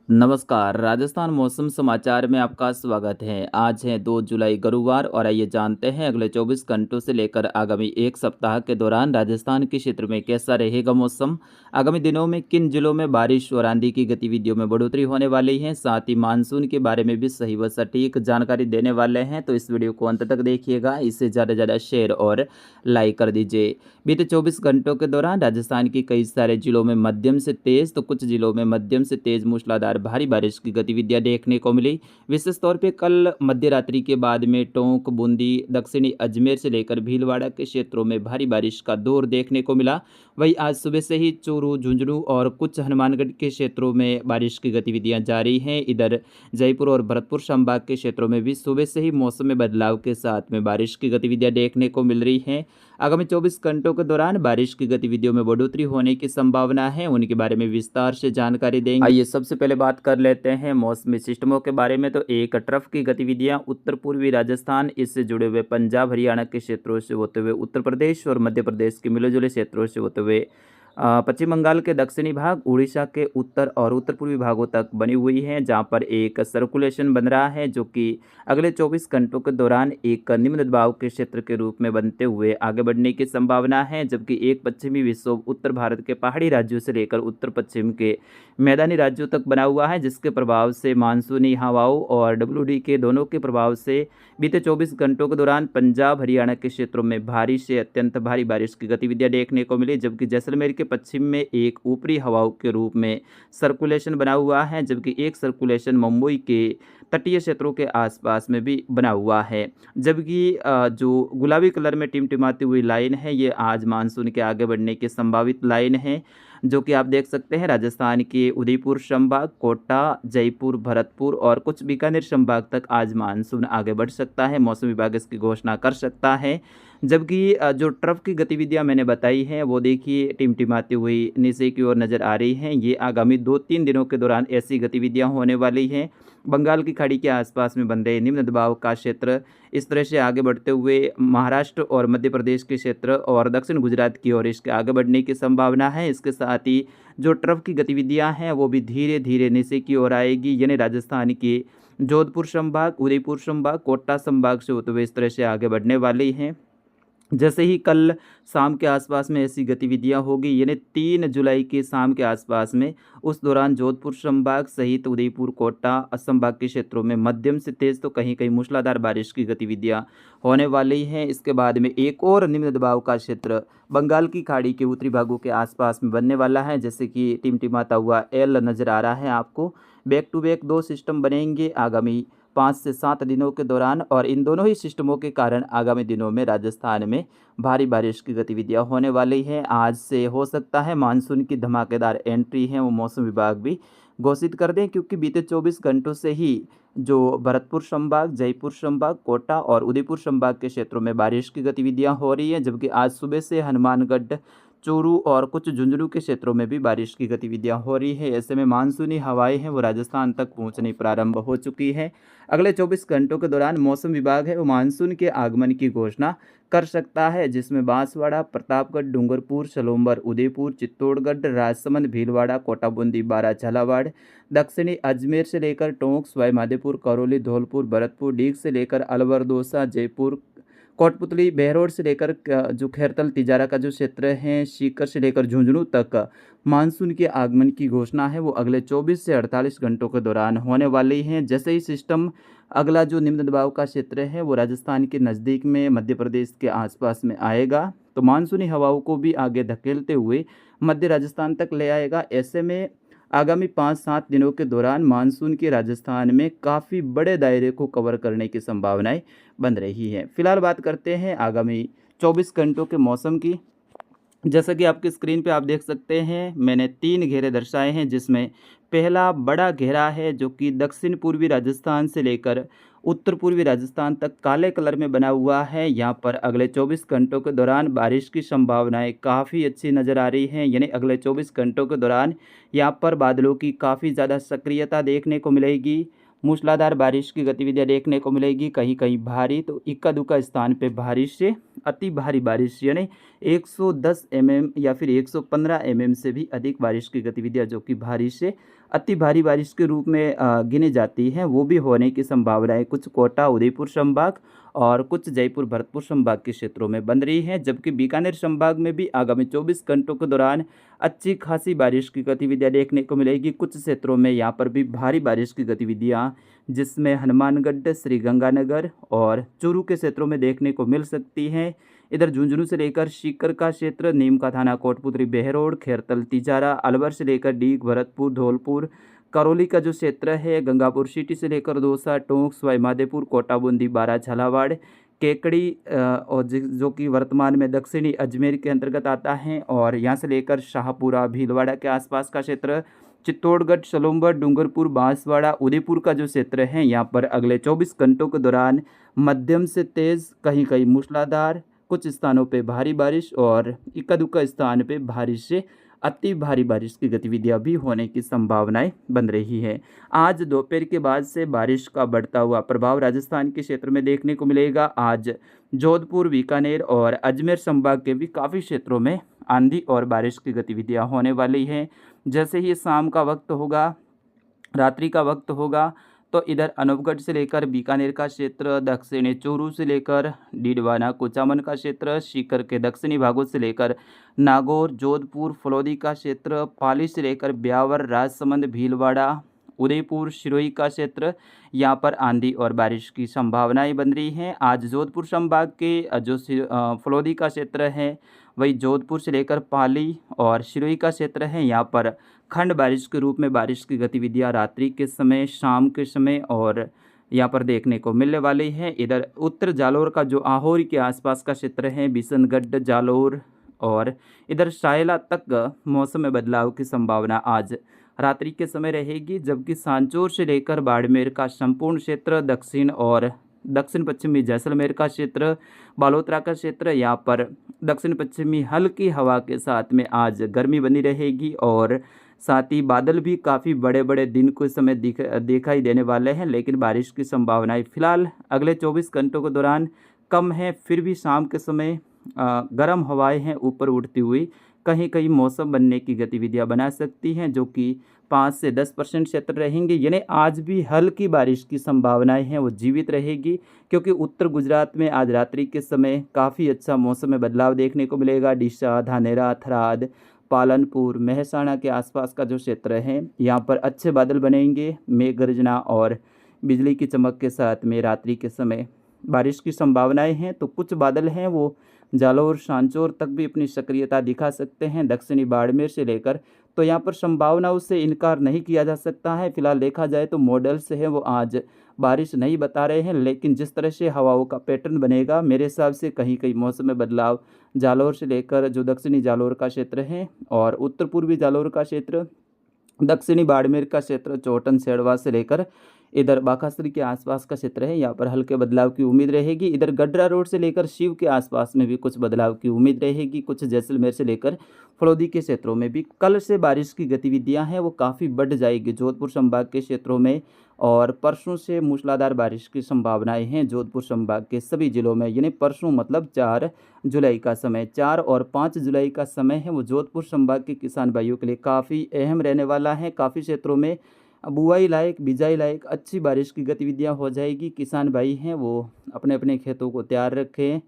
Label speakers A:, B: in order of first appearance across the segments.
A: नमस्कार, राजस्थान मौसम समाचार में आपका स्वागत है। आज है 2 जुलाई गुरुवार और आइए जानते हैं अगले 24 घंटों से लेकर आगामी एक सप्ताह के दौरान राजस्थान के क्षेत्र में कैसा रहेगा मौसम। आगामी दिनों में किन जिलों में बारिश और आंधी की गतिविधियों में बढ़ोतरी होने वाली है, साथ ही मानसून के बारे में भी सही व सटीक जानकारी देने वाले हैं। तो इस वीडियो को अंत तक देखिएगा, इसे ज़्यादा से ज़्यादा शेयर और लाइक कर दीजिए। बीते 24 घंटों के दौरान राजस्थान के कई सारे जिलों में मध्यम से तेज तो कुछ जिलों में मध्यम से तेज मूसलाधार भारी बारिश की गतिविधियां देखने को मिली। विशेष तौर पे कल मध्य रात्रि के बाद में टोंक, बूंदी, दक्षिणी अजमेर से लेकर भीलवाड़ा के क्षेत्रों में भारी बारिश का दौर देखने को मिला। वहीं आज सुबह से ही चूरू, झुंझुनू और कुछ हनुमानगढ़ के क्षेत्रों में बारिश की गतिविधियां जारी हैं। इधर जयपुर और भरतपुर संभाग के क्षेत्रों में भी सुबह से ही मौसम में बदलाव के साथ में बारिश की गतिविधियां देखने को मिल रही हैं। आगामी 24 घंटों के दौरान बारिश की गतिविधियों में बढ़ोतरी होने की संभावना है, उनके बारे में विस्तार से जानकारी देंगे। आइए सबसे पहले बात कर लेते हैं मौसमी सिस्टमों के बारे में। तो एक ट्रफ की गतिविधियां उत्तर पूर्वी राजस्थान, इससे जुड़े हुए पंजाब, हरियाणा के क्षेत्रों से होते हुए उत्तर प्रदेश और मध्य प्रदेश के मिले जुले क्षेत्रों से होते हुए पश्चिम बंगाल के दक्षिणी भाग, उड़ीसा के उत्तर और उत्तर पूर्वी भागों तक बनी हुई है, जहां पर एक सर्कुलेशन बन रहा है जो कि अगले 24 घंटों के दौरान एक निम्न दबाव के क्षेत्र के रूप में बनते हुए आगे बढ़ने की संभावना है। जबकि एक पश्चिमी विक्षोभ उत्तर भारत के पहाड़ी राज्यों से लेकर उत्तर पश्चिम के मैदानी राज्यों तक बना हुआ है, जिसके प्रभाव से मानसूनी हवाओं और डब्ल्यूडी के दोनों के प्रभाव से बीते 24 घंटों के दौरान पंजाब, हरियाणा के क्षेत्रों में भारी से अत्यंत भारी बारिश की गतिविधियां देखने को मिली। जबकि जैसलमेर के पश्चिम में एक ऊपरी हवाओं के रूप में सर्कुलेशन बना हुआ है, जबकि एक सर्कुलेशन मुंबई के तटीय क्षेत्रों के आसपास में भी बना हुआ है। जबकि जो गुलाबी कलर में टिमटिमाती हुई लाइन है, ये आज मानसून के आगे बढ़ने की संभावित लाइन है, जो कि आप देख सकते हैं राजस्थान के उदयपुर संभाग, कोटा, जयपुर, भरतपुर और कुछ बीकानेर संभाग तक आज मानसून आगे बढ़ सकता है। मौसम विभाग इसकी घोषणा कर सकता है। जबकि जो ट्रफ की गतिविधियां मैंने बताई हैं, वो देखिए टिमटिमाती हुई नीचे की ओर नज़र आ रही हैं। ये आगामी 2-3 दिनों के दौरान ऐसी गतिविधियां होने वाली हैं। बंगाल की खाड़ी के आसपास में बन रहे निम्न दबाव का क्षेत्र इस तरह से आगे बढ़ते हुए महाराष्ट्र और मध्य प्रदेश के क्षेत्र और दक्षिण गुजरात की ओर इसके आगे बढ़ने की संभावना है। इसके साथ ही जो ट्रफ की गतिविधियां हैं वो भी धीरे धीरे नीचे की ओर आएगी, यानी राजस्थान के जोधपुर संभाग, उदयपुर संभाग, कोटा संभाग से होते हुए इस तरह से आगे बढ़ने वाली हैं। जैसे ही कल शाम के आसपास में ऐसी गतिविधियां होगी, यानी 3 जुलाई के शाम के आसपास में, उस दौरान जोधपुर संभाग सहित उदयपुर, कोटा संभाग के क्षेत्रों में मध्यम से तेज तो कहीं कहीं मूसलाधार बारिश की गतिविधियां होने वाली हैं। इसके बाद में एक और निम्न दबाव का क्षेत्र बंगाल की खाड़ी के उत्तरी भागों के आसपास में बनने वाला है, जैसे कि टिमटिमाता हुआ एल नज़र आ रहा है आपको। बैक टू बैक 2 सिस्टम बनेंगे आगामी 5 से 7 दिनों के दौरान, और इन दोनों ही सिस्टमों के कारण आगामी दिनों में राजस्थान में भारी बारिश की गतिविधियां होने वाली हैं। आज से हो सकता है मानसून की धमाकेदार एंट्री है वो मौसम विभाग भी घोषित कर दें, क्योंकि बीते 24 घंटों से ही जो भरतपुर संभाग, जयपुर संभाग, कोटा और उदयपुर संभाग के क्षेत्रों में बारिश की गतिविधियां हो रही हैं। जबकि आज सुबह से हनुमानगढ़, चूरू और कुछ झुंझुनू के क्षेत्रों में भी बारिश की गतिविधियां हो रही है। ऐसे में मानसूनी हवाएं हैं वो राजस्थान तक पहुंचनी प्रारंभ हो चुकी है। अगले 24 घंटों के दौरान मौसम विभाग है वो मानसून के आगमन की घोषणा कर सकता है, जिसमें बांसवाड़ा, प्रतापगढ़, डूंगरपुर, सलोम्बर, उदयपुर, चित्तौड़गढ़, राजसमंद, भीलवाड़ा, कोटा, बूंदी, बारा, झालावाड़, दक्षिणी अजमेर से लेकर टोंक, सवाई माधोपुर, करौली, धौलपुर, भरतपुर, डीग से लेकर अलवर, दौसा, जयपुर, कोटपुतली, बहरोड से लेकर जो खैरतल, तिजारा का जो क्षेत्र है, सीकर से लेकर झुंझुनू तक मानसून के आगमन की घोषणा है वो अगले 24 से 48 घंटों के दौरान होने वाली हैं। जैसे ही सिस्टम अगला जो निम्न दबाव का क्षेत्र है वो राजस्थान के नज़दीक में मध्य प्रदेश के आसपास में आएगा, तो मानसूनी हवाओं को भी आगे धकेलते हुए मध्य राजस्थान तक ले आएगा। ऐसे में आगामी 5-7 दिनों के दौरान मानसून के राजस्थान में काफ़ी बड़े दायरे को कवर करने की संभावनाएं बन रही हैं। फिलहाल बात करते हैं आगामी 24 घंटों के मौसम की। जैसा कि आपकी स्क्रीन पे आप देख सकते हैं, मैंने 3 घेरे दर्शाए हैं, जिसमें पहला बड़ा घेरा है जो कि दक्षिण पूर्वी राजस्थान से लेकर उत्तर पूर्वी राजस्थान तक काले कलर में बना हुआ है। यहाँ पर अगले 24 घंटों के दौरान बारिश की संभावनाएं काफ़ी अच्छी नज़र आ रही हैं, यानी अगले 24 घंटों के दौरान यहाँ पर बादलों की काफ़ी ज़्यादा सक्रियता देखने को मिलेगी। मूसलाधार बारिश की गतिविधियां देखने को मिलेगी, कहीं कहीं भारी तो इक्का दुक्का स्थान पे भारी से अति भारी बारिश, यानी 110 mm या फिर 115 mm से भी अधिक बारिश की गतिविधियां जो कि भारी से अति भारी बारिश के रूप में गिनी जाती हैं, वो भी होने की संभावनाएं कुछ कोटा उदयपुर संभाग और कुछ जयपुर भरतपुर संभाग के क्षेत्रों में बन रही है। जबकि बीकानेर संभाग में भी आगामी 24 घंटों के दौरान अच्छी खासी बारिश की गतिविधियां देखने को मिलेगी। कुछ क्षेत्रों में यहाँ पर भी भारी बारिश की गतिविधियां, जिसमें हनुमानगढ़, श्रीगंगानगर और चूरू के क्षेत्रों में देखने को मिल सकती हैं। इधर झुंझुनू से लेकर सीकर का क्षेत्र, नीम का थाना, कोटपुतली, बेहरोड, खैरतल, तिजारा, अलवर से लेकर डीग, भरतपुर, धौलपुर, करौली का जो क्षेत्र है, गंगापुर सिटी से लेकर दौसा, टोंक, सवाई माधोपुर, कोटा, बूंदी, बारा, झालावाड़, केकड़ी और जो कि वर्तमान में दक्षिणी अजमेर के अंतर्गत आता है, और यहाँ से लेकर शाहपुरा, भीलवाड़ा के आसपास का क्षेत्र, चित्तौड़गढ़, सलूम्बर, डूंगरपुर, बांसवाड़ा, उदयपुर का जो क्षेत्र है, यहाँ पर अगले 24 घंटों के दौरान मध्यम से तेज़, कहीं कहीं मूसलाधार, कुछ स्थानों पे भारी बारिश और इक्का दुक्का स्थान पे भारी से अति भारी बारिश की गतिविधियां भी होने की संभावनाएं बन रही है। आज दोपहर के बाद से बारिश का बढ़ता हुआ प्रभाव राजस्थान के क्षेत्र में देखने को मिलेगा। आज जोधपुर, बीकानेर और अजमेर संभाग के भी काफ़ी क्षेत्रों में आंधी और बारिश की गतिविधियां होने वाली हैं। जैसे ही शाम का वक्त होगा, रात्रि का वक्त होगा, तो इधर अनूपगढ़ से लेकर बीकानेर का क्षेत्र, दक्षिणी चूरू से लेकर डीडवाना, कुचामन का क्षेत्र, सीकर के दक्षिणी भागों से लेकर नागौर, जोधपुर, फलौदी का क्षेत्र, पाली से लेकर ब्यावर, राजसमंद, भीलवाड़ा, उदयपुर, सिरोही का क्षेत्र, यहाँ पर आंधी और बारिश की संभावनाएं बन रही हैं। आज जोधपुर संभाग के जो फलौदी का क्षेत्र है, वही जोधपुर से लेकर पाली और सिरोही का क्षेत्र है, यहाँ पर खंड बारिश के रूप में बारिश की गतिविधियां रात्रि के समय, शाम के समय और यहाँ पर देखने को मिलने वाली है। इधर उत्तर जालौर का जो आहोरी के आसपास का क्षेत्र है, बिशनगढ़, जालौर और इधर शायला तक मौसम में बदलाव की संभावना आज रात्रि के समय रहेगी। जबकि सांचौर से लेकर बाड़मेर का संपूर्ण क्षेत्र, दक्षिण और दक्षिण पश्चिमी जैसलमेर का क्षेत्र, बालोतरा का क्षेत्र, यहाँ पर दक्षिण पश्चिमी हल्की हवा के साथ में आज गर्मी बनी रहेगी और साथ ही बादल भी काफ़ी बड़े बड़े दिन के समय दिखाई देने वाले हैं। लेकिन बारिश की संभावनाएं फिलहाल अगले 24 घंटों के दौरान कम है। फिर भी शाम के समय गर्म हवाएं हैं ऊपर उठती हुई कहीं कहीं मौसम बनने की गतिविधियां बना सकती हैं, जो कि 5 से 10% क्षेत्र रहेंगे। यानी आज भी हल्की बारिश की संभावनाएं हैं वो जीवित रहेगी, क्योंकि उत्तर गुजरात में आज रात्रि के समय काफ़ी अच्छा मौसम में बदलाव देखने को मिलेगा। डीसा, धानेरा, थराद, पालनपुर, मेहसाणा के आसपास का जो क्षेत्र है, यहाँ पर अच्छे बादल बनेंगे। मेघ गर्जना और बिजली की चमक के साथ में रात्रि के समय बारिश की संभावनाएं हैं। तो कुछ बादल हैं वो जालौर, सांचौर तक भी अपनी सक्रियता दिखा सकते हैं, दक्षिणी बाड़मेर से लेकर। तो यहाँ पर संभावनाओं से इनकार नहीं किया जा सकता है। फिलहाल देखा जाए तो मॉडल से है वो आज बारिश नहीं बता रहे हैं, लेकिन जिस तरह से हवाओं का पैटर्न बनेगा, मेरे हिसाब से कहीं कहीं मौसम में बदलाव जालौर से लेकर जो दक्षिणी जालौर का क्षेत्र है और उत्तर पूर्वी जालौर का क्षेत्र, दक्षिणी बाड़मेर का क्षेत्र, चौटन, सेड़वा से लेकर इधर बाखासरी के आसपास का क्षेत्र है, यहाँ पर हल्के बदलाव की उम्मीद रहेगी। इधर गडरा रोड से लेकर शिव के आसपास में भी कुछ बदलाव की उम्मीद रहेगी। कुछ जैसलमेर से लेकर फलौदी के क्षेत्रों में भी कल से बारिश की गतिविधियां हैं वो काफ़ी बढ़ जाएगी जोधपुर संभाग के क्षेत्रों में, और परसों से मूसलाधार बारिश की संभावनाएं हैं जोधपुर संभाग के सभी जिलों में। यानी परसों मतलब 4 जुलाई का समय, 4 और 5 जुलाई का समय है वो जोधपुर संभाग के किसान भाइयों के लिए काफ़ी अहम रहने वाला है। काफ़ी क्षेत्रों में बुआई लायक, बिजाई लायक अच्छी बारिश की गतिविधियां हो जाएगी। किसान भाई हैं वो अपने अपने खेतों को तैयार रखें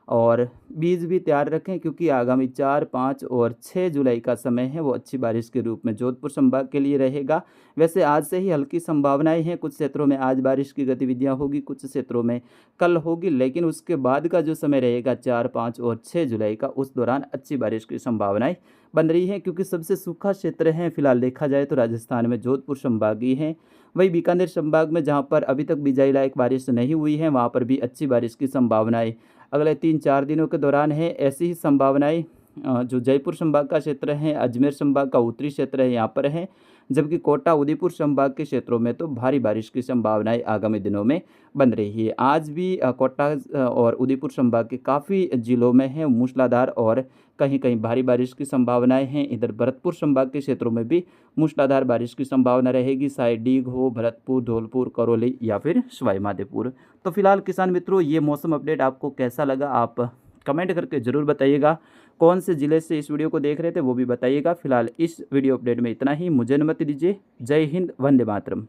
A: और बीज भी तैयार रखें, क्योंकि आगामी 4, 5 और 6 जुलाई का समय है वो अच्छी बारिश के रूप में जोधपुर संभाग के लिए रहेगा। वैसे आज से ही हल्की संभावनाएं हैं, कुछ क्षेत्रों में आज बारिश की गतिविधियां होगी, कुछ क्षेत्रों में कल होगी, लेकिन उसके बाद का जो समय रहेगा 4, 5 और 6 जुलाई का, उस दौरान अच्छी बारिश की संभावनाएं बन रही है। क्योंकि सबसे सूखा क्षेत्र है फिलहाल देखा जाए तो राजस्थान में जोधपुर संभाग ही है। वही बीकानेर संभाग में जहाँ पर अभी तक बिजाई लायक बारिश नहीं हुई है, वहाँ पर भी अच्छी बारिश की संभावनाएं अगले 3-4 दिनों के दौरान है। ऐसी ही संभावनाएं जो जयपुर संभाग का क्षेत्र है, अजमेर संभाग का उत्तरी क्षेत्र है, यहाँ पर है। जबकि कोटा, उदयपुर संभाग के क्षेत्रों में तो भारी बारिश की संभावनाएं आगामी दिनों में बन रही है। आज भी कोटा और उदयपुर संभाग के काफ़ी जिलों में है मूसलाधार और कहीं कहीं भारी बारिश की संभावनाएं हैं। इधर भरतपुर संभाग के क्षेत्रों में भी मूसलाधार बारिश की संभावना रहेगी, चाहे डीग हो, भरतपुर, धौलपुर, करौली या फिर सवाई माधोपुर। तो फिलहाल किसान मित्रों, ये मौसम अपडेट आपको कैसा लगा, आप कमेंट करके ज़रूर बताइएगा। कौन से ज़िले से इस वीडियो को देख रहे थे वो भी बताइएगा। फिलहाल इस वीडियो अपडेट में इतना ही। मुझे अनुमति दीजिए। जय हिंद, वंदे मातरम।